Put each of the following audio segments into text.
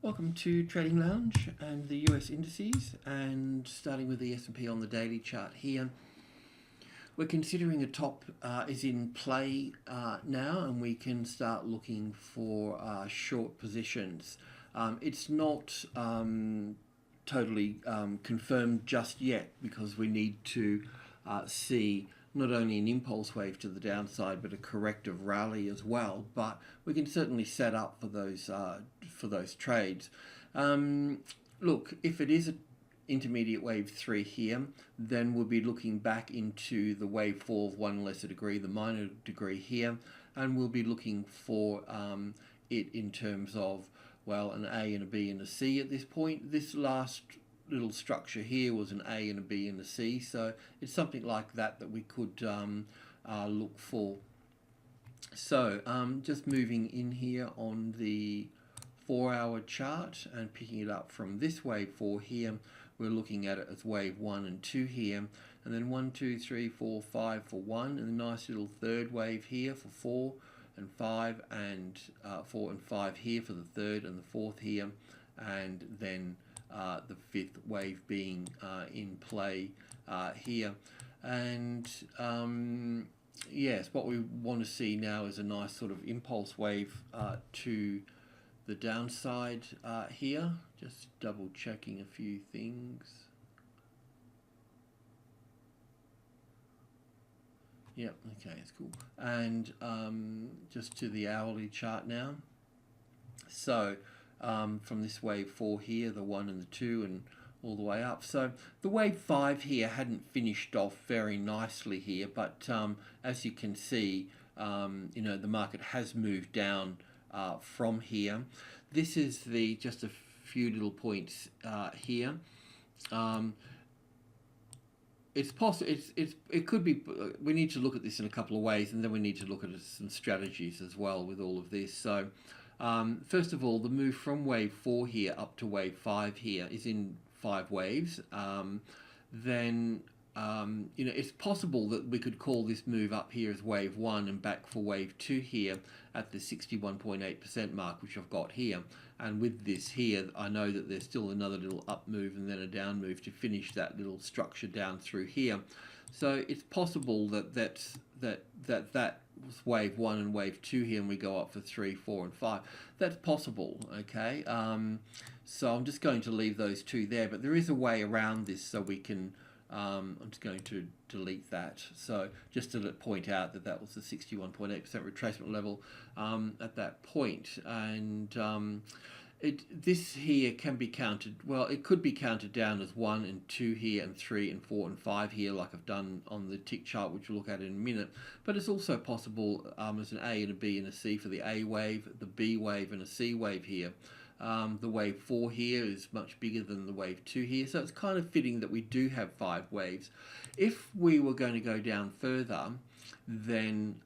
Welcome to Trading Lounge and the US indices, and starting with the S&P on the daily chart here. We're considering a top is in play now, and we can start looking for short positions. It's not totally confirmed just yet because we need to see not only an impulse wave to the downside but a corrective rally as well. But we can certainly set up for those trades. Look, if it is an intermediate wave 3 here, then we'll be looking back into the wave 4 of 1 lesser degree, the minor degree here, and we'll be looking for it in terms of, well, an A and a B and a C at this point. This last little structure here was an A and a B and a C, so it's something like that we could look for. So just moving in here on the 4-hour chart and picking it up from this wave 4 here, we're looking at it as wave 1 and 2 here, and then 1, 2, 3, 4, 5 for 1, and a nice little third wave here for 4 and 5, and 4 and 5 here for the third and the fourth here, and then the fifth wave being in play here. And yes, what we want to see now is a nice sort of impulse wave to the downside here. Just double checking a few things. Yep, okay, it's cool. And just to the hourly chart now. So from this wave 4 here, the 1 and the 2 and all the way up. So the wave 5 here hadn't finished off very nicely here, but as you can see, the market has moved down from here. This is just a few little points here. It's possible. It could be. We need to look at this in a couple of ways, and then we need to look at some strategies as well with all of this. So first of all, the move from wave 4 here up to wave 5 here is in 5 waves. Then it's possible that we could call this move up here as wave 1 and back for wave 2 here at the 61.8% mark, which I've got here. And with this here, I know that there's still another little up move and then a down move to finish that little structure down through here. So it's possible that was wave 1 and wave 2 here, and we go up for 3, 4, and 5. That's possible, okay? So I'm just going to leave those two there, but there is a way around this, so we can. I'm just going to delete that. So just to point out that was the 61.8% retracement level at that point, and this here can be counted. Well, it could be counted down as 1 and 2 here, and 3 and 4 and 5 here, like I've done on the tick chart, which we'll look at in a minute. But it's also possible as an A and a B and a C for the A wave, the B wave, and a C wave here. The wave 4 here is much bigger than the wave 2 here, so it's kind of fitting that we do have 5 waves. If we were going to go down further, then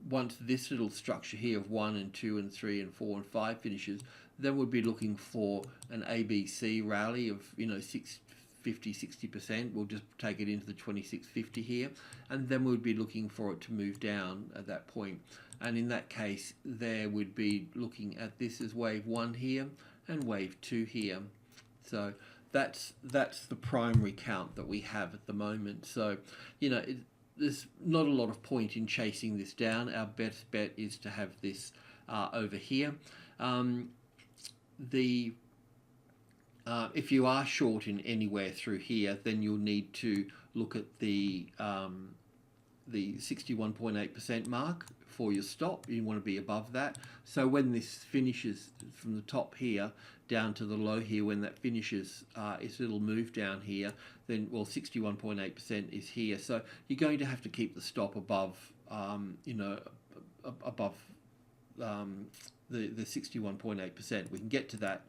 once this little structure here of 1 and 2 and 3 and 4 and 5 finishes, then we'd be looking for an ABC rally of 60%. We'll just take it into the 2650 here, and then we'd be looking for it to move down at that point. And in that case, there would be looking at this as wave 1 here and wave 2 here. So that's the primary count that we have at the moment. So there's not a lot of point in chasing this down. Our best bet is to have this over here. If you are short in anywhere through here, then you'll need to look at the 61.8% mark for your stop. You want to be above that. So when this finishes from the top here down to the low here, when that finishes its little move down here, then 61.8% is here. So you're going to have to keep the stop above above the 61.8%. We can get to that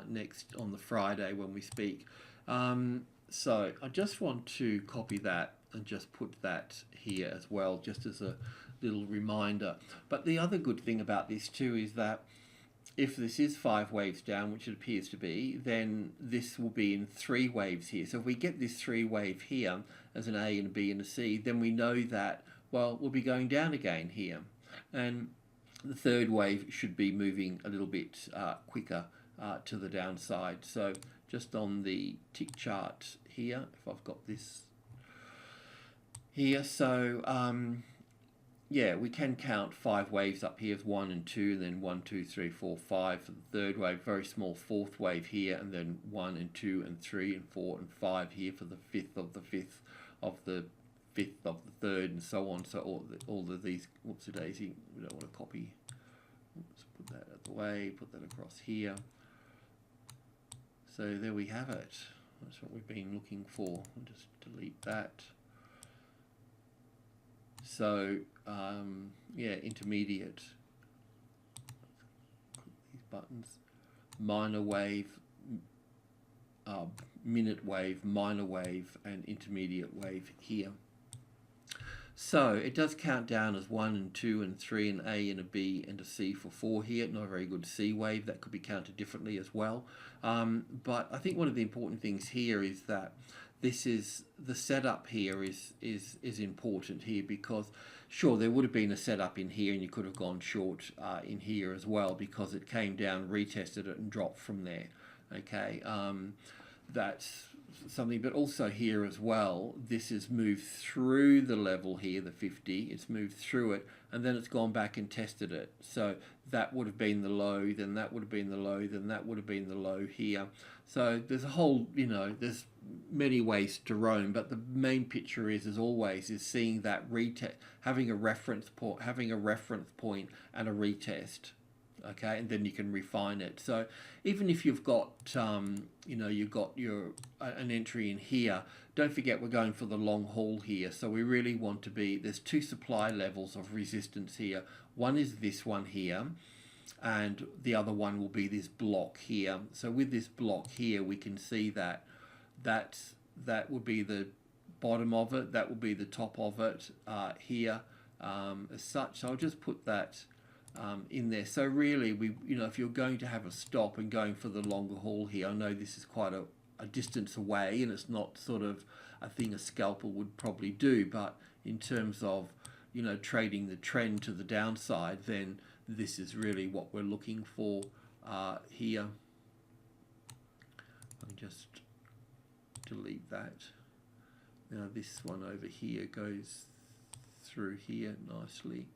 next on the Friday when we speak. So I just want to copy that and just put that here as well, just as a little reminder. But the other good thing about this too is that if this is 5 waves down, which it appears to be, then this will be in 3 waves here. So if we get this 3 wave here as an A and a B and a C, then we know that, well, we'll be going down again here. And the third wave should be moving a little bit quicker to the downside. So just on the tick chart here, if I've got this here, so yeah, we can count 5 waves up here as 1 and 2, and then 1, 2, 3, 4, 5 for the third wave, very small fourth wave here, and then 1 and 2 and 3 and 4 and 5 here for the fifth of the fifth of the fifth of the third, and so on. So all of these, whoops a daisy, we don't want to copy. Let's put that out the way, put that across here. So there we have it. That's what we've been looking for. I'll just delete that. So yeah, intermediate. Click these buttons. Minor wave, minute wave, minor wave, and intermediate wave here. So it does count down as 1 and 2 and 3, and A and a B and a C for 4 here. Not a very good C wave. That could be counted differently as well. But I think one of the important things here is that this is the setup here is important here, because sure, there would have been a setup in here and you could have gone short in here as well, because it came down, retested it and dropped from there. Okay, that's something, but also here as well, this has moved through the level here, the 50, it's moved through it, and then it's gone back and tested it. So that would have been the low, then that would have been the low, then that would have been the low here. So there's a whole, you know, there's many ways to roam, but the main picture is, as always, is seeing that retest, having a reference point and a retest. Okay, and then you can refine it. So even if you've got, you know, you've got an entry in here, don't forget we're going for the long haul here. So we really want to be, there's 2 supply levels of resistance here. One is this one here, and the other one will be this block here. So with this block here, we can see that that would be the bottom of it, that will be the top of it here as such. So I'll just put that in there. So really, you know, if you're going to have a stop and going for the longer haul here, I know this is quite a distance away, and it's not sort of a thing a scalper would probably do, but in terms of, you know, trading the trend to the downside, then this is really what we're looking for here. I'll just delete that. Now this one over here goes through here nicely.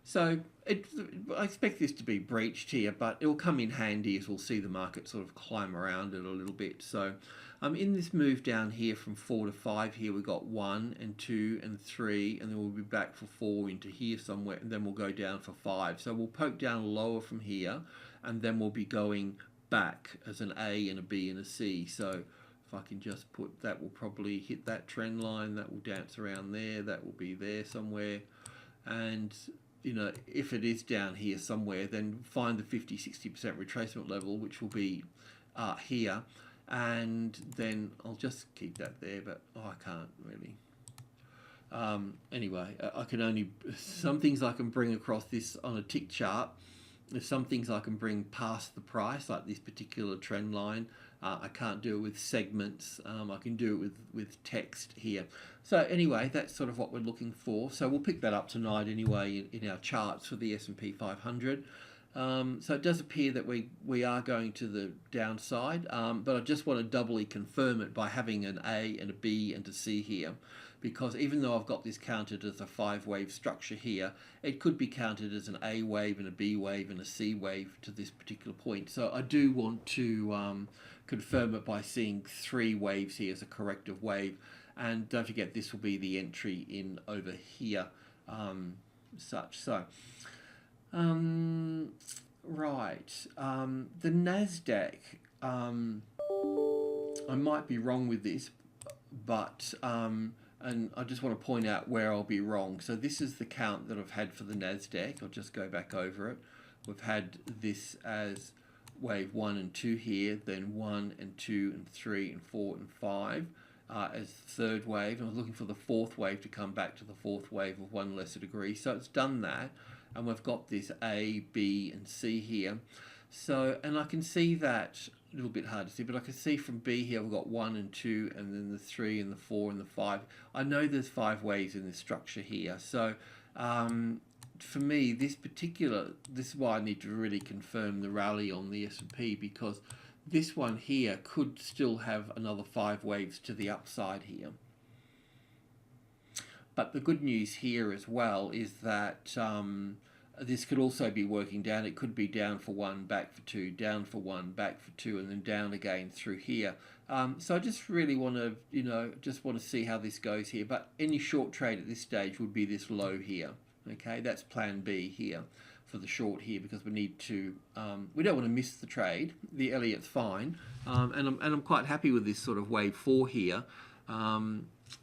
So I expect this to be breached here, but it will come in handy as we'll see the market sort of climb around it a little bit. So in this move down here from 4 to 5 here, we've got 1 and 2 and 3, and then we'll be back for 4 into here somewhere, and then we'll go down for 5. So we'll poke down lower from here, and then we'll be going back as an A and a B and a C. So if I can just put, that will probably hit that trend line, that will dance around there, that will be there somewhere. And you know, if it is down here somewhere, then find the 50-60% retracement level, which will be here, and then I'll just keep that there, but I can't really. Anyway, I can only, some things I can bring across this on a tick chart. There's some things I can bring past the price, like this particular trend line. I can't do it with segments. I can do it with text here. So anyway, that's sort of what we're looking for. So we'll pick that up tonight anyway in our charts for the S&P 500. So it does appear that we are going to the downside, but I just want to doubly confirm it by having an A and a B and a C here, because even though I've got this counted as a 5-wave structure here, it could be counted as an A wave and a B wave and a C wave to this particular point. So I do want to confirm it by seeing 3 waves here as a corrective wave. And don't forget, this will be the entry in over here, such. So, right, the NASDAQ, I might be wrong with this, but, and I just want to point out where I'll be wrong. So this is the count that I've had for the NASDAQ. I'll just go back over it. We've had this as wave 1 and 2 here, then 1 and 2 and 3 and 4 and 5 as third wave. And I was looking for the 4th wave to come back to the 4th wave of 1 lesser degree. So it's done that, and we've got this A, B and C here. So, and I can see that, a little bit hard to see, but I can see from B here we've got 1 and 2 and then the 3 and the 4 and the 5. I know there's 5 waves in this structure here. So For me, this is why I need to really confirm the rally on the S&P, because this one here could still have another 5 waves to the upside here. But the good news here as well is that this could also be working down. It could be down for 1, back for 2, down for 1, back for 2, and then down again through here. So I just really want to, just want to see how this goes here. But any short trade at this stage would be this low here. Okay, that's plan B here for the short here, because we need to, we don't want to miss the trade. The Elliott's fine, and I'm quite happy with this sort of wave 4 here.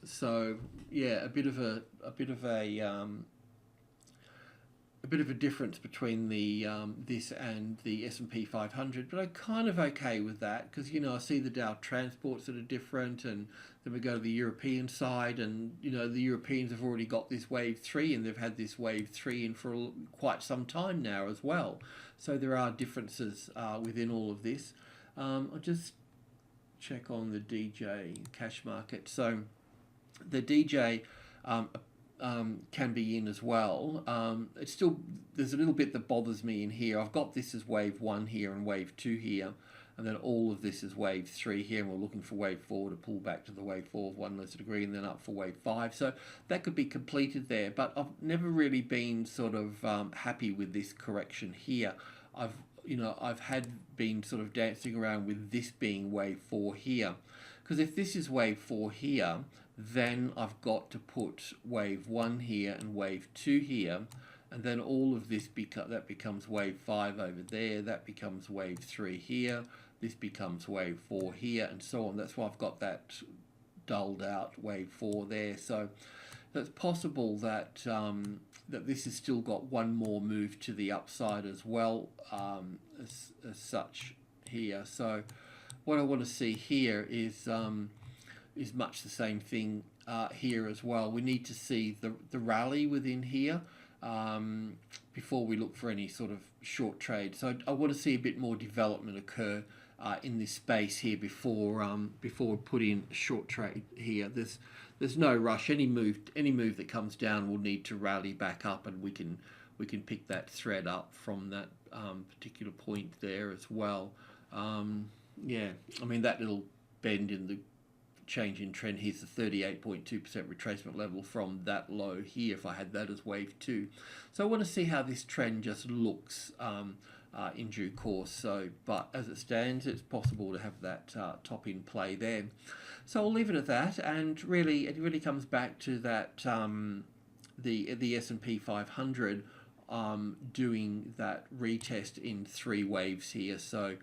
So yeah, a bit of a difference between the this and the S&P 500, but I'm kind of okay with that, because I see the Dow transports that are different, and then we go to the European side, and the Europeans have already got this wave 3, and they've had this wave 3 in for quite some time now as well. So there are differences within all of this. I'll just check on the DJ cash market. So the DJ can be in as well. It's still, there's a little bit that bothers me in here. I've got this as wave 1 here and wave 2 here, and then all of this is wave 3 here, and we're looking for wave 4 to pull back to the wave 4 of 1 less degree, and then up for wave 5. So that could be completed there, but I've never really been sort of happy with this correction here. I've been sort of dancing around with this being wave 4 here, because if this is wave 4 here, then I've got to put wave 1 here and wave 2 here, and then all of this that becomes wave 5 over there, that becomes wave 3 here, this becomes wave 4 here, and so on. That's why I've got that dulled out wave 4 there. So it's possible that that this has still got one more move to the upside as well, as such here. So what I want to see here is much the same thing here as well. We need to see the rally within here before we look for any sort of short trade. So I want to see a bit more development occur in this space here before we put in a short trade here. There's no rush. Any move that comes down will need to rally back up, and we can pick that thread up from that particular point there as well. Yeah, I mean, that little bend in the change in trend, here's the 38.2% retracement level from that low here, if I had that as wave 2. So I want to see how this trend just looks in due course. So, but as it stands, it's possible to have that top in play there. So I'll leave it at that, and really it really comes back to that the S&P 500 doing that retest in 3 waves here. So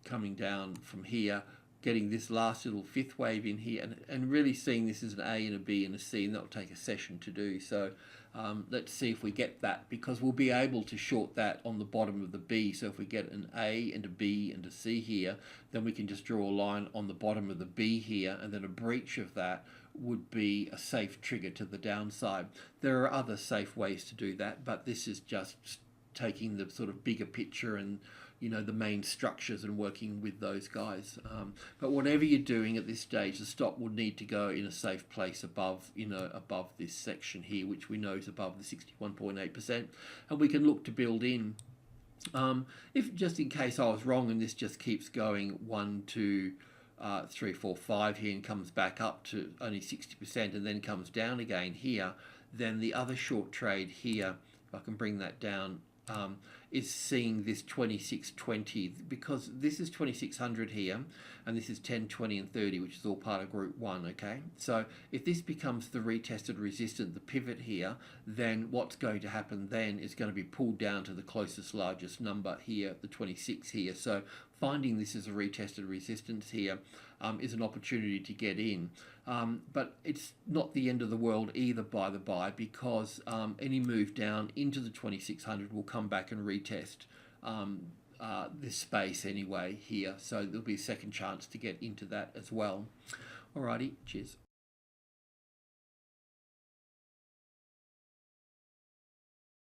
coming down from here, getting this last little 5th wave in here, and really seeing this as an A and a B and a C, and that'll take a session to do. So let's see if we get that, because we'll be able to short that on the bottom of the B. So if we get an A and a B and a C here, then we can just draw a line on the bottom of the B here, and then a breach of that would be a safe trigger to the downside. There are other safe ways to do that, but this is just taking the sort of bigger picture and the main structures and working with those guys. But whatever you're doing at this stage, the stop would need to go in a safe place above, above this section here, which we know is above the 61.8%, and we can look to build in. If just in case I was wrong and this just keeps going 1, 2, 3, 4, 5 here and comes back up to only 60% and then comes down again here, then the other short trade here, if I can bring that down, is seeing this 2620, because this is 2600 here, and this is 10, 20, and 30, which is all part of group 1, okay? So if this becomes the retested resistance, the pivot here, then what's going to happen then is going to be pulled down to the closest largest number here, the 26 here. So finding this as a retested resistance here is an opportunity to get in. But it's not the end of the world either, by the by, because any move down into the 2600 will come back and retest this space anyway here. So there'll be a second chance to get into that as well. Alrighty, cheers.